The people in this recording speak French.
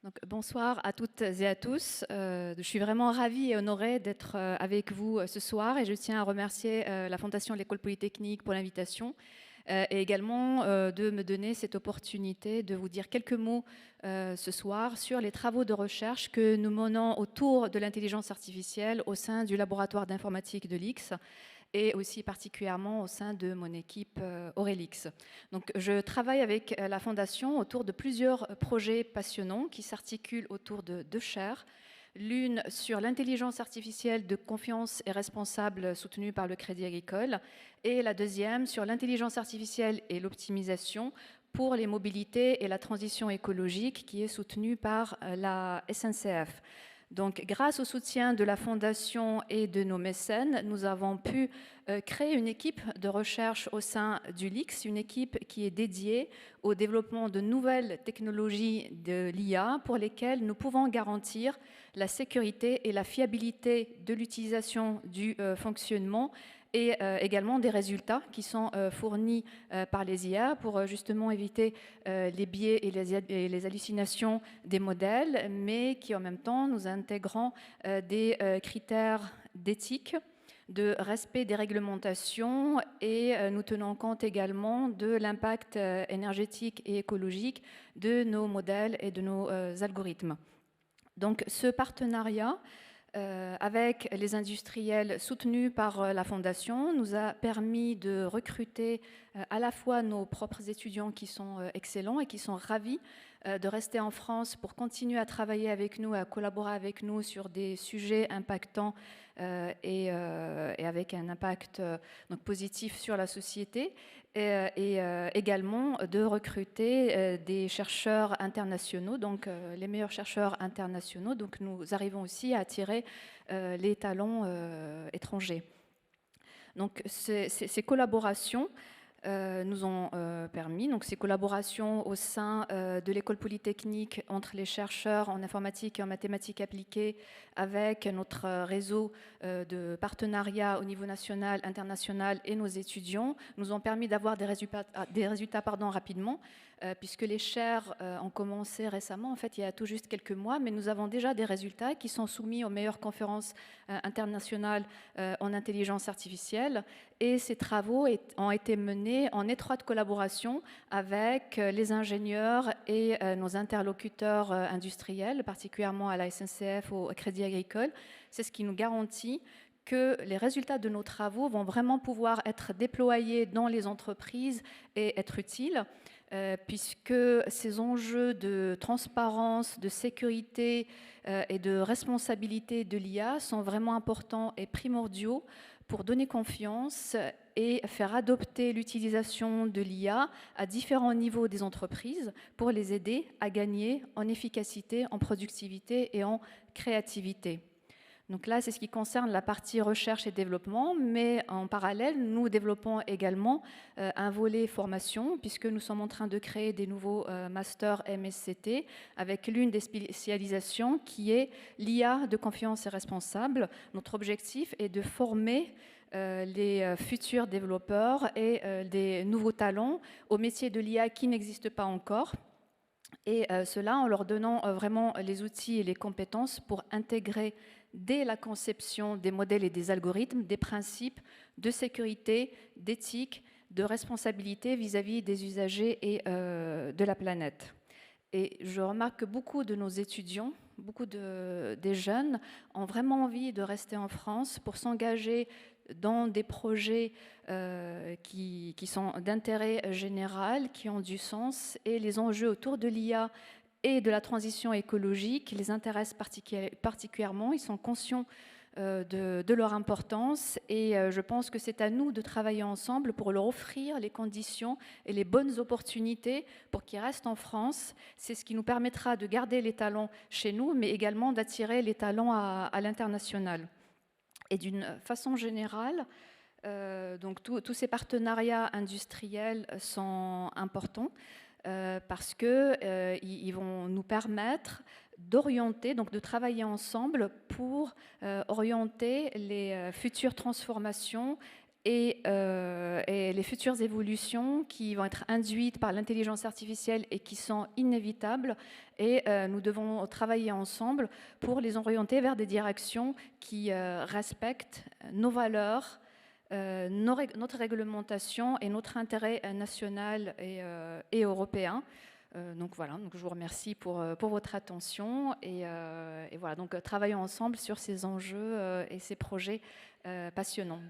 Donc, bonsoir à toutes et à tous. Je suis vraiment ravie et honorée d'être avec vous ce soir et je tiens à remercier la Fondation de l'École Polytechnique pour l'invitation et également de me donner cette opportunité de vous dire quelques mots ce soir sur les travaux de recherche que nous menons autour de l'intelligence artificielle au sein du laboratoire d'informatique de l'IX et aussi particulièrement au sein de mon équipe Aurélix. Donc, je travaille avec la Fondation autour de plusieurs projets passionnants qui s'articulent autour de deux chaires. L'une sur l'intelligence artificielle de confiance et responsable soutenue par le Crédit Agricole et la deuxième sur l'intelligence artificielle et l'optimisation pour les mobilités et la transition écologique qui est soutenue par la SNCF. Donc, grâce au soutien de la Fondation et de nos mécènes, nous avons pu créer une équipe de recherche au sein du LIX, une équipe qui est dédiée au développement de nouvelles technologies de l'IA pour lesquelles nous pouvons garantir la sécurité et la fiabilité de l'utilisation du fonctionnement et également des résultats qui sont fournis par les IA pour justement éviter les biais et les hallucinations des modèles, mais qui en même temps nous intégrant des critères d'éthique, de respect des réglementations et nous tenons compte également de l'impact énergétique et écologique de nos modèles et de nos algorithmes. Donc ce partenariat avec les industriels soutenus par la Fondation nous a permis de recruter à la fois nos propres étudiants qui sont excellents et qui sont ravis de rester en France pour continuer à travailler avec nous, à collaborer avec nous sur des sujets impactants et avec un impact donc positif sur la société et également de recruter des chercheurs internationaux, donc les meilleurs chercheurs internationaux. Donc nous arrivons aussi à attirer les talents étrangers. Donc ces collaborations nous ont permis, donc ces collaborations au sein de l'école polytechnique entre les chercheurs en informatique et en mathématiques appliquées avec notre réseau de partenariats au niveau national, international et nos étudiants nous ont permis d'avoir des résultats rapidement puisque les chaires ont commencé récemment, en fait il y a tout juste quelques mois, mais nous avons déjà des résultats qui sont soumis aux meilleures conférences internationales en intelligence artificielle et ces travaux ont été menés en étroite collaboration avec les ingénieurs et nos interlocuteurs industriels, particulièrement à la SNCF, au Crédit Agricole. C'est ce qui nous garantit que les résultats de nos travaux vont vraiment pouvoir être déployés dans les entreprises et être utiles, puisque ces enjeux de transparence, de sécurité et de responsabilité de l'IA sont vraiment importants et primordiaux pour donner confiance et faire adopter l'utilisation de l'IA à différents niveaux des entreprises pour les aider à gagner en efficacité, en productivité et en créativité. Donc là, c'est ce qui concerne la partie recherche et développement, mais en parallèle, nous développons également un volet formation, puisque nous sommes en train de créer des nouveaux masters MSCT, avec l'une des spécialisations qui est l'IA de confiance et responsable. Notre objectif est de former les futurs développeurs et des nouveaux talents au métier de l'IA qui n'existe pas encore. Et cela en leur donnant vraiment les outils et les compétences pour intégrer dès la conception des modèles et des algorithmes des principes de sécurité, d'éthique, de responsabilité vis-à-vis des usagers et de la planète. Et je remarque que beaucoup de nos étudiants, des jeunes, ont vraiment envie de rester en France pour s'engager dans des projets qui sont d'intérêt général, qui ont du sens, et les enjeux autour de l'IA et de la transition écologique les intéressent particulièrement. Ils sont conscients de leur importance et je pense que c'est à nous de travailler ensemble pour leur offrir les conditions et les bonnes opportunités pour qu'ils restent en France. C'est ce qui nous permettra de garder les talents chez nous, mais également d'attirer les talents à l'international. Et d'une façon générale, donc tous ces partenariats industriels sont importants parce que ils vont nous permettre d'orienter, donc de travailler ensemble pour orienter les futures transformations et les futures évolutions qui vont être induites par l'intelligence artificielle et qui sont inévitables. Et nous devons travailler ensemble pour les orienter vers des directions qui respectent nos valeurs, notre réglementation et notre intérêt national et européen. Donc voilà, donc je vous remercie pour votre attention et voilà, donc travaillons ensemble sur ces enjeux et ces projets passionnants.